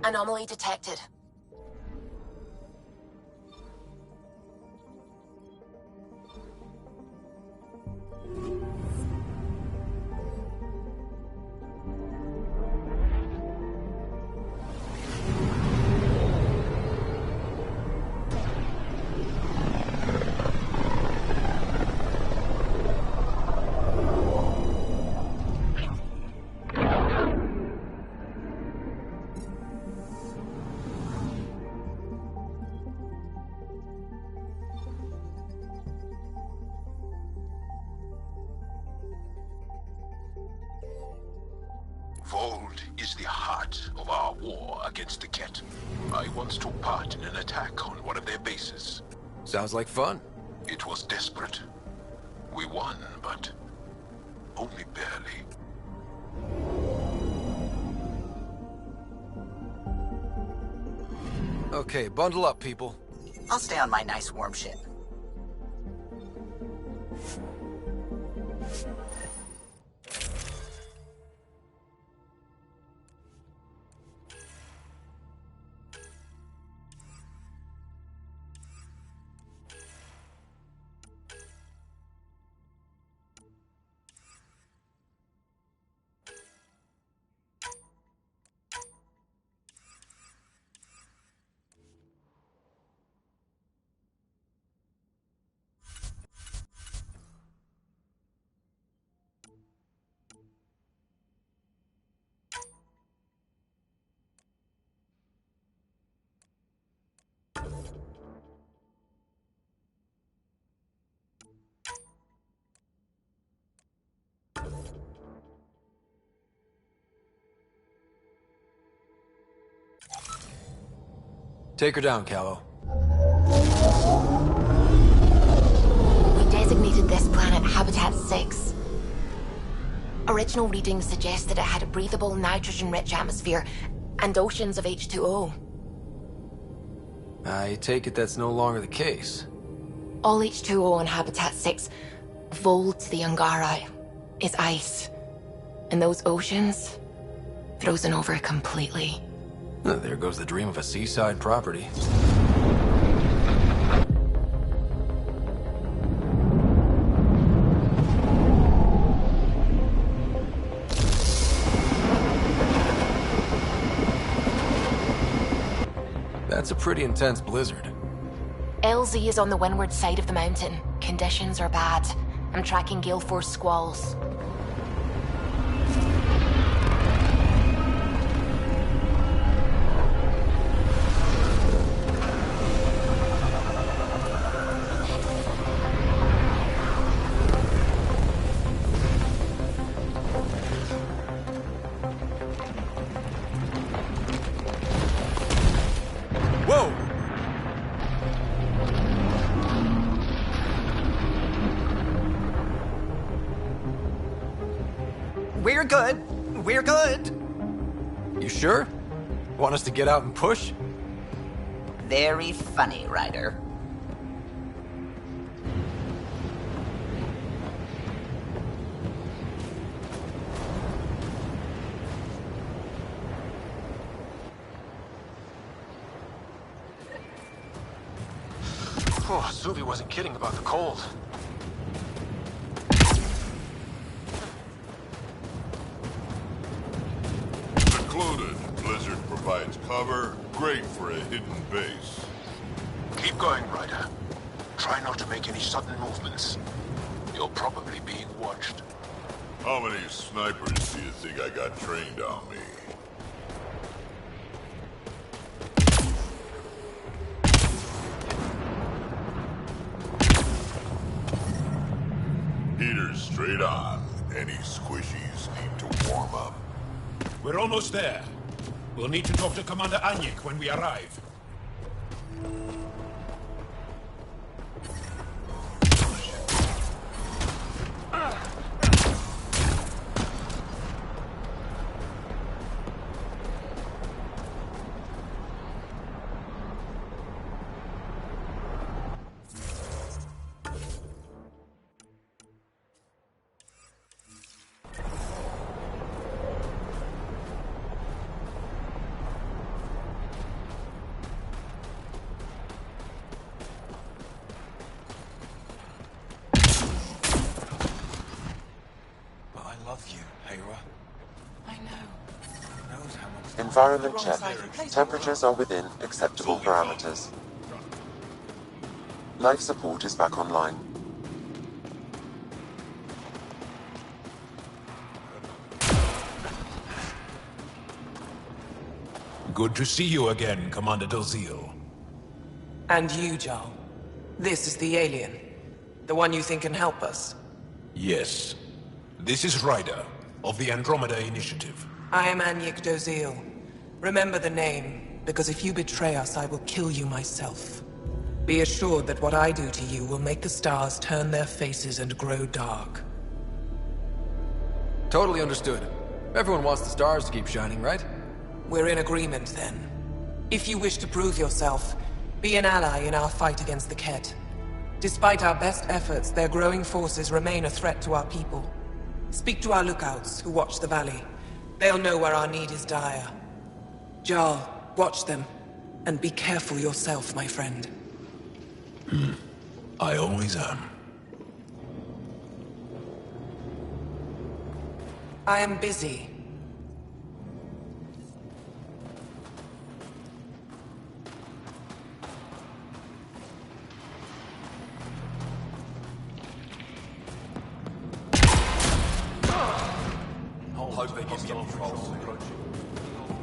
Anomaly detected. Voeld is the heart of our war against the Kett. I once took part in an attack on one of their bases. Sounds like fun. It was desperate. We won, but only barely. Okay, bundle up, people. I'll stay on my nice warm ship. Take her down, Callow. We designated this planet Habitat 6. Original readings suggest that it had a breathable, nitrogen-rich atmosphere and oceans of H2O. I take it that's no longer the case. All H2O on Habitat 6, Voeld to the Ungarai, is ice. And those oceans, frozen over completely. There goes the dream of a seaside property. That's a pretty intense blizzard. LZ is on the windward side of the mountain. Conditions are bad. I'm tracking gale force squalls. Whoa! We're good. We're good. You sure? Want us to get out and push? Very funny, Ryder. Oh, Suvi wasn't kidding about the cold. Secluded. Blizzard provides cover. Great for a hidden base. Keep going, Ryder. Try not to make any sudden movements. You're probably being watched. How many snipers do you think I got trained on me? Heaters straight on. Any squishies need to warm up. We're almost there. We'll need to talk to Commander Anyik when we arrive. love you, Hera. I know. Knows how much... Environment check. Temperatures are within acceptable parameters. Life support is back online. Good to see you again, Commander Dalziel. And you, Jarl. This is the alien. The one you think can help us. Yes. This is Ryder, of the Andromeda Initiative. I am Anyek Doziel. Remember the name, because if you betray us, I will kill you myself. Be assured that what I do to you will make the stars turn their faces and grow dark. Totally understood. Everyone wants the stars to keep shining, right? We're in agreement, then. If you wish to prove yourself, be an ally in our fight against the Kett. Despite our best efforts, their growing forces remain a threat to our people. Speak to our lookouts, who watch the valley. They'll know where our need is dire. Jarl, watch them. And be careful yourself, my friend. I always am. I am busy.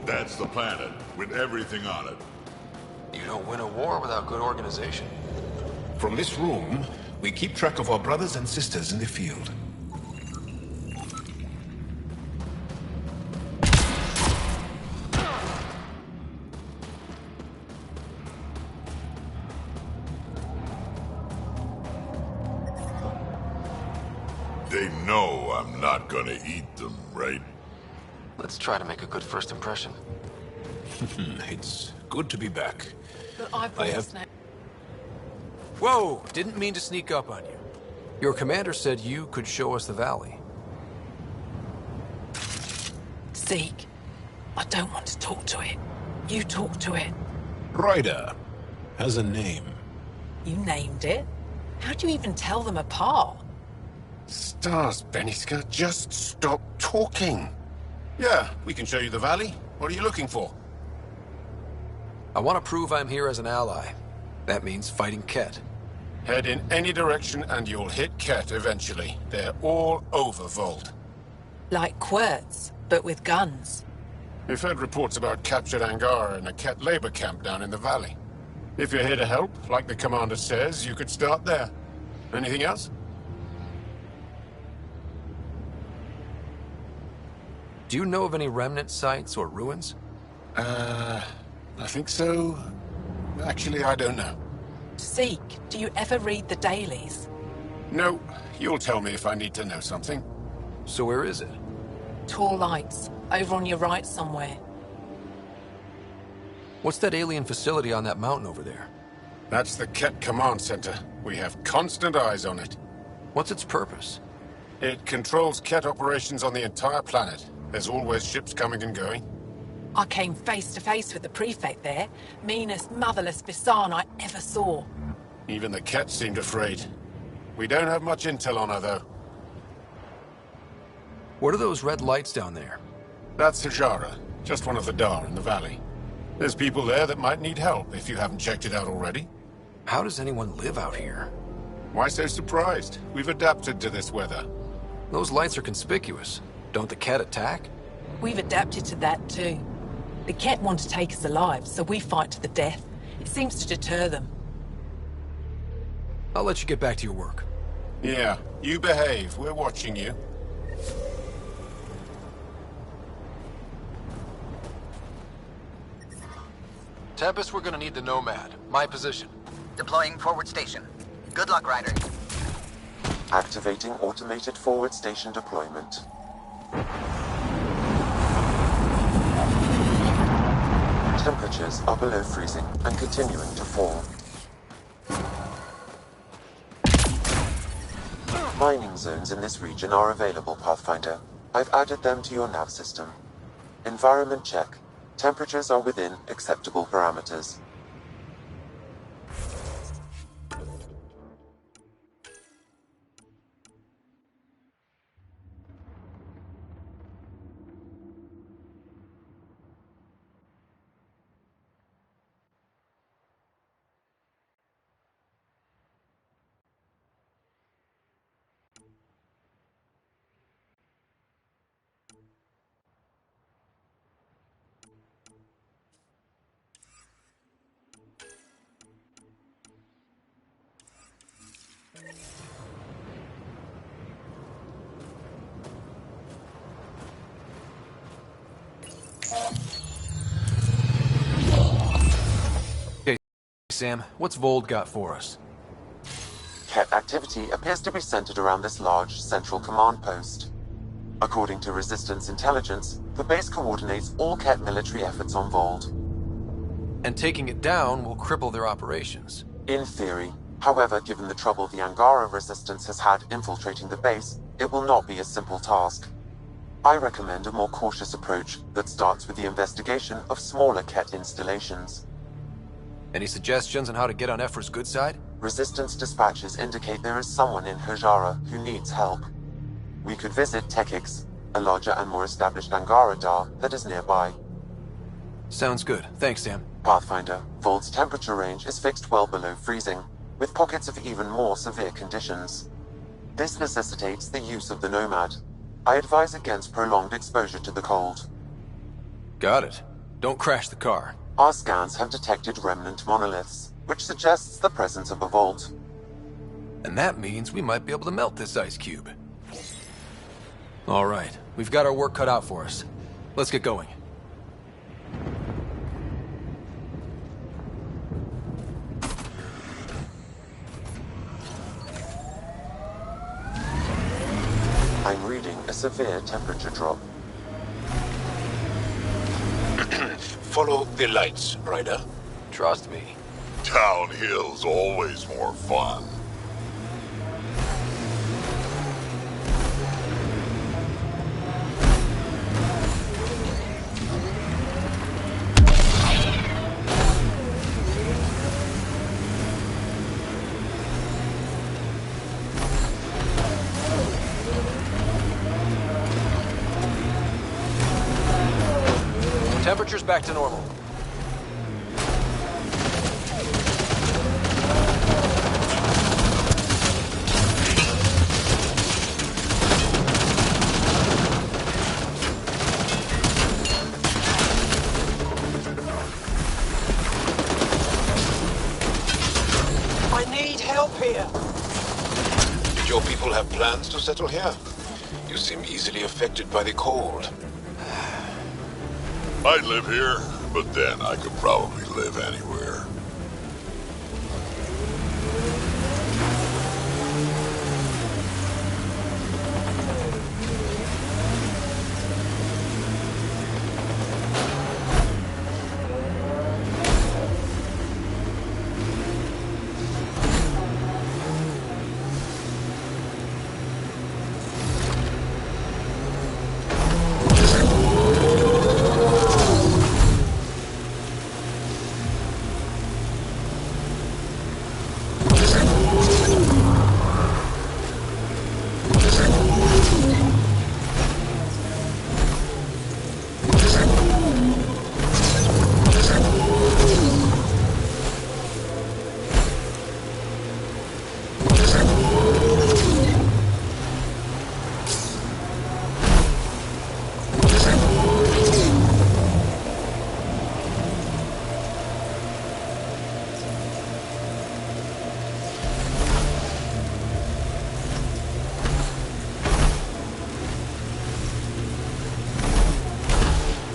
That's the planet, with everything on it. You don't win a war without good organization. From this room, we keep track of our brothers and sisters in the field. They know I'm not gonna eat them, right? Let's try to make a good first impression. It's good to be back. But I've I have... Whoa! Didn't mean to sneak up on you. Your commander said you could show us the valley. Zeke, I don't want to talk to it. You talk to it. Ryder has a name. You named it? How do you even tell them apart? Stars, Beniska, just stop talking. Yeah, we can show you the valley. What are you looking for? I want to prove I'm here as an ally. That means fighting Kett. Head in any direction and you'll hit Kett eventually. They're all over Vold. Like Querts, but with guns. We've heard reports about captured Angara in a Kett labor camp down in the valley. If you're here to help, like the commander says, you could start there. Anything else? Do you know of any remnant sites or ruins? I think so. Actually, I don't know. Zeke, do you ever read the dailies? No, you'll tell me if I need to know something. So where is it? Tall lights, over on your right somewhere. What's that alien facility on that mountain over there? That's the Kett Command Center. We have constant eyes on it. What's its purpose? It controls Kett operations on the entire planet. There's always ships coming and going. I came face to face with the prefect there. Meanest, motherless Bisan I ever saw. Even the Kett seemed afraid. We don't have much intel on her, though. What are those red lights down there? That's Hajara, just one of the Dar in the valley. There's people there that might need help, if you haven't checked it out already. How does anyone live out here? Why so surprised? We've adapted to this weather. Those lights are conspicuous. Don't the Kett attack? We've adapted to that too. The Kett want to take us alive, so we fight to the death. It seems to deter them. I'll let you get back to your work. Yeah, you behave. We're watching you. Tempest, we're gonna need the Nomad. My position. Deploying forward station. Good luck, Ryder. Activating automated forward station deployment. Temperatures are below freezing and continuing to fall. Mining zones in this region are available, Pathfinder. I've added them to your nav system. Environment check. Temperatures are within acceptable parameters. Sam. What's Vold got for us? Ket activity appears to be centered around this large central command post. According to Resistance intelligence, the base coordinates all Ket military efforts on Vold. And taking it down will cripple their operations. In theory. However, given the trouble the Angara Resistance has had infiltrating the base, it will not be a simple task. I recommend a more cautious approach that starts with the investigation of smaller Ket installations. Any suggestions on how to get on Ephra's good side? Resistance dispatches indicate there is someone in Hajara who needs help. We could visit Tekix, a larger and more established Angara Dar that is nearby. Sounds good. Thanks, Sam. Pathfinder, Vold's temperature range is fixed well below freezing, with pockets of even more severe conditions. This necessitates the use of the Nomad. I advise against prolonged exposure to the cold. Got it. Don't crash the car. Our scans have detected remnant monoliths, which suggests the presence of a vault. And that means we might be able to melt this ice cube. All right, we've got our work cut out for us. Let's get going. I'm reading a severe temperature drop. Follow the lights, Ryder. Trust me. Downhill's always more fun. Temperature's back to normal. I need help here. Did your people have plans to settle here? You seem easily affected by the cold. I'd live here, but then I could probably live anywhere.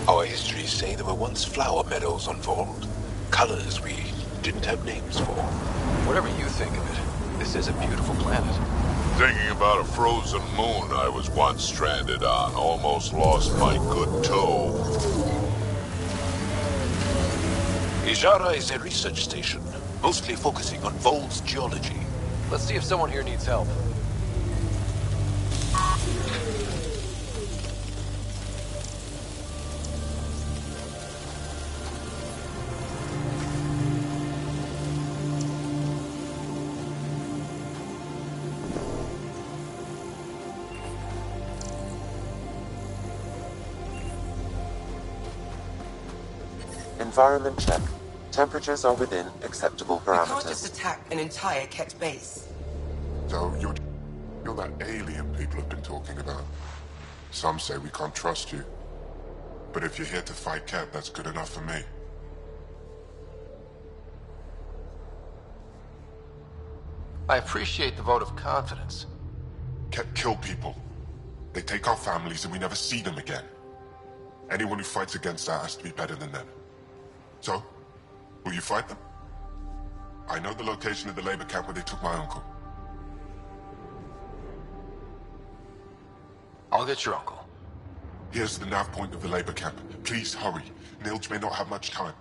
Our histories say there were once flower meadows on Vold. Colors we didn't have names for. Whatever you think of it, this is a beautiful planet. Thinking about a frozen moon I was once stranded on, almost lost my good toe. Ijara is a research station, mostly focusing on Vold's geology. Let's see if someone here needs help. Environment check. Temperatures are within acceptable We can't just parameters. attack an entire Ket base. So you're that alien people have been talking about. Some say we can't trust you. But if you're here to fight Ket, that's good enough for me. I appreciate the vote of confidence. Ket kill people. They take our families and we never see them again. Anyone who fights against that has to be better than them. So, will you fight them? I know the location of the labor camp where they took my uncle. I'll get your uncle. Here's the nav point of the labor camp. Please hurry. Nilge may not have much time.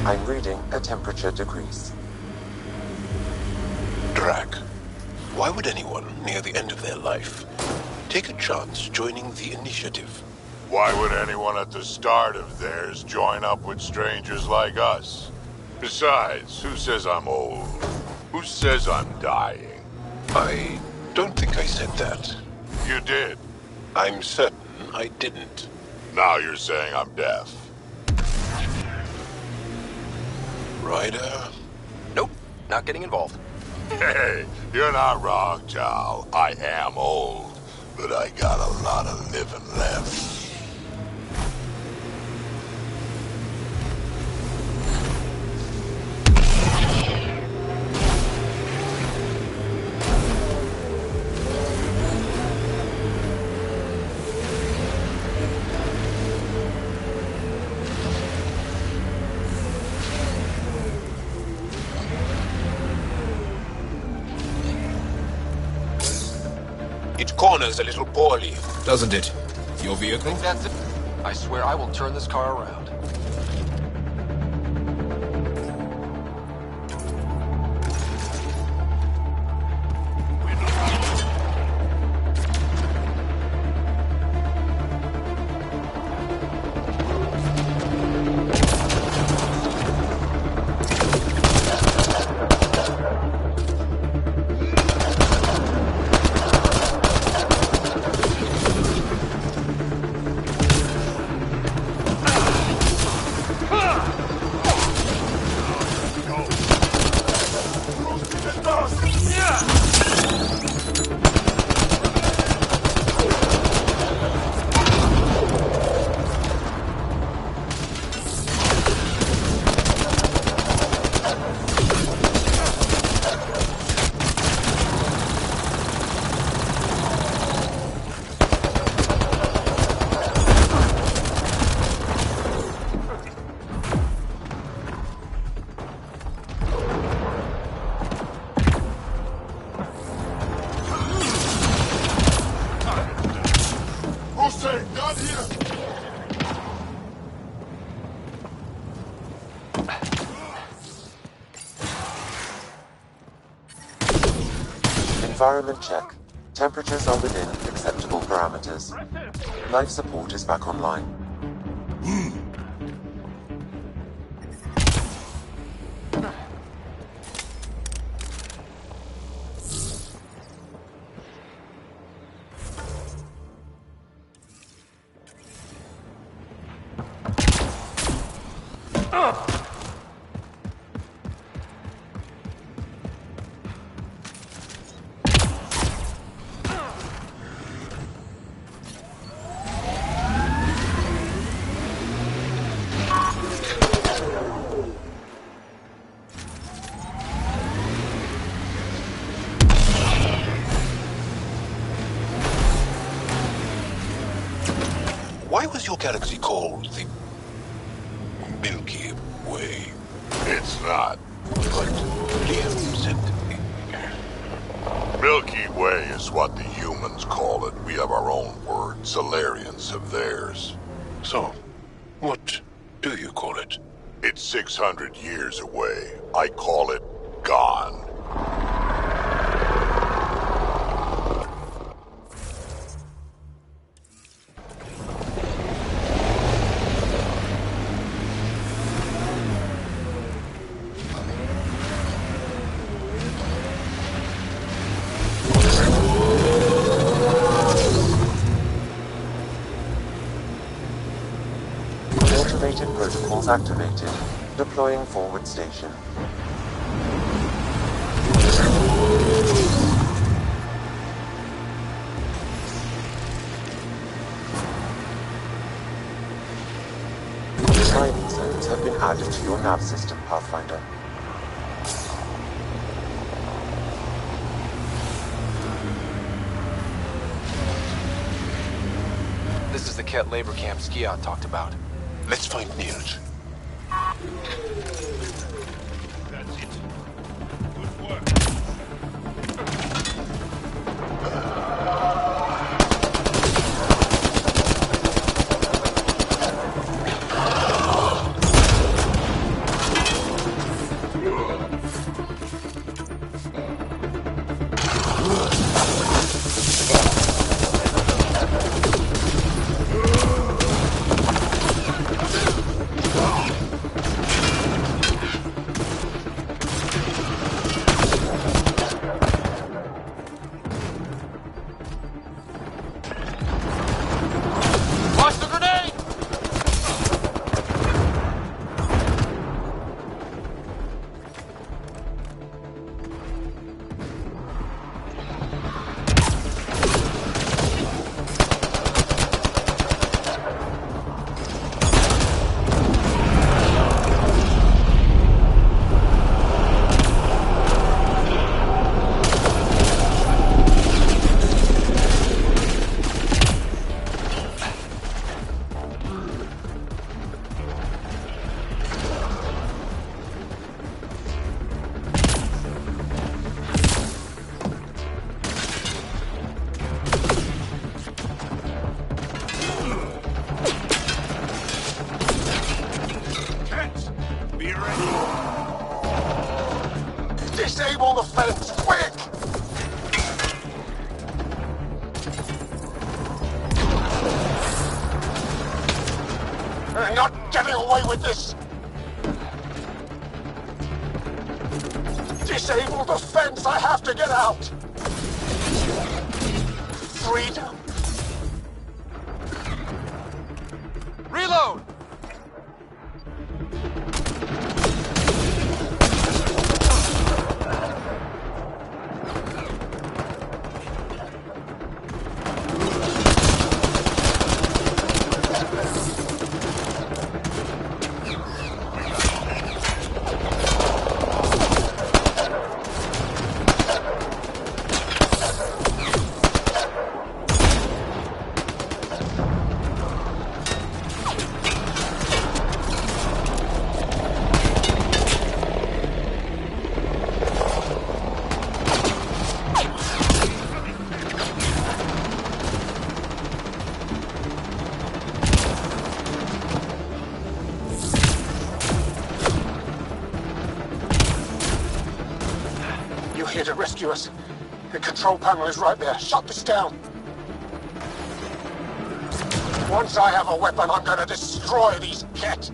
I'm reading a temperature decrease. Drac, why would anyone near the end of their life take a chance joining the initiative? Why would anyone at the start of theirs join up with strangers like us? Besides, who says I'm old? Who says I'm dying? I don't think I said that. You did. I'm certain I didn't. Now you're saying I'm deaf. Ryder? Nope, not getting involved. Hey, you're not wrong, Tal. I am old, but I got a lot of living left. It corners a little poorly, doesn't it? Your vehicle? Think that's it? I swear I will turn this car around. Environment check. Temperatures are within acceptable parameters. Life support is back online. Why was your galaxy called the Milky Way? It's not. But Liam said... Milky Way is what the humans call it. We have our own word. Solarians have theirs. So, what do you call it? It's 600 years away. I call it gone. Automated protocols activated. Deploying forward station. Mining zones have been added to your nav system, Pathfinder. This is the Ket labor camp Skiot talked about. Let's find Nirj. That's it. Good work. Disable the fence, quick! You're not getting away with this! Disable the fence, I have to get out! Freedom! Reload! Here to rescue us. The control panel is right there. Shut this down. Once I have a weapon, I'm gonna destroy these Ket.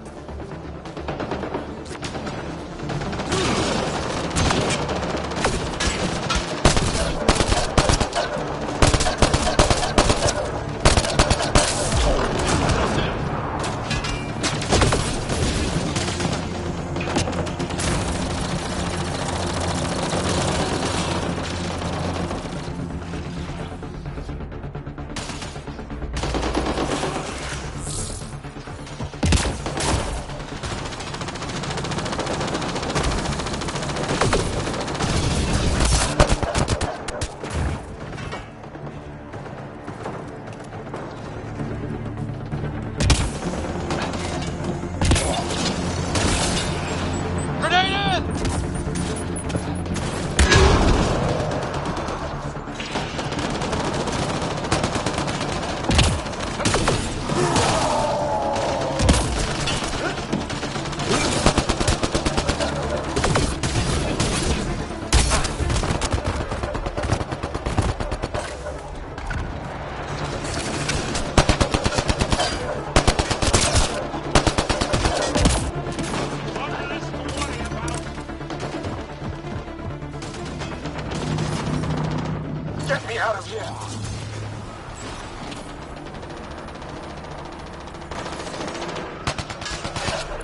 Get me out of here!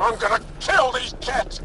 I'm gonna kill these cats!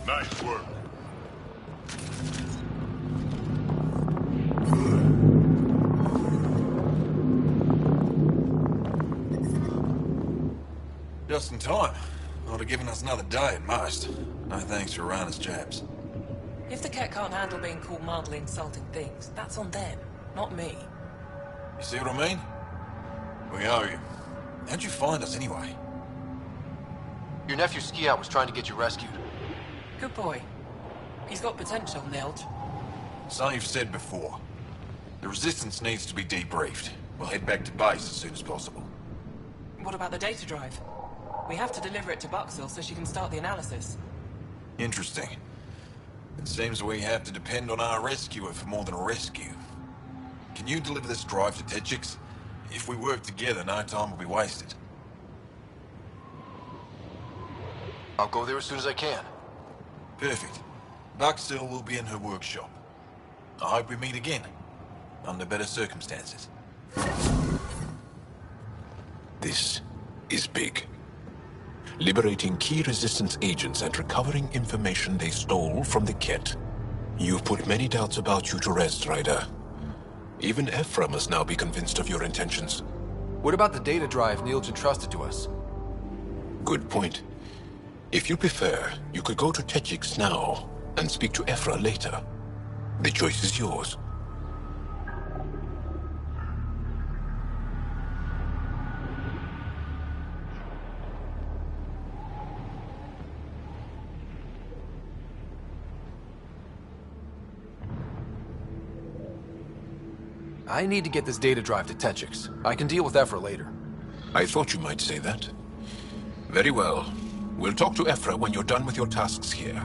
Nice work. Just in time. Would have given us another day at most. No thanks for Rana's jabs. If the Ket can't handle being called mildly insulting things, that's on them, not me. You see what I mean? We owe you. How'd you find us anyway? Your nephew Ski-Out was trying to get you rescued. Good boy. He's got potential, Nilge. Something you've said before. The Resistance needs to be debriefed. We'll head back to base as soon as possible. What about the data drive? We have to deliver it to Buxville so she can start the analysis. Interesting. It seems we have to depend on our rescuer for more than a rescue. Can you deliver this drive to Techix? If we work together, no time will be wasted. I'll go there as soon as I can. Perfect. Buxville will be in her workshop. I hope we meet again, under better circumstances. This is big. Liberating key Resistance agents and recovering information they stole from the Ket. You've put many doubts about you to rest, Ryder. Even Ephra must now be convinced of your intentions. What about the data drive Nilge entrusted to us? Good point. If you prefer, you could go to Techix now and speak to Ephra later. The choice is yours. I need to get this data drive to Techix. I can deal with Ephra later. I thought you might say that. Very well. We'll talk to Ephra when you're done with your tasks here.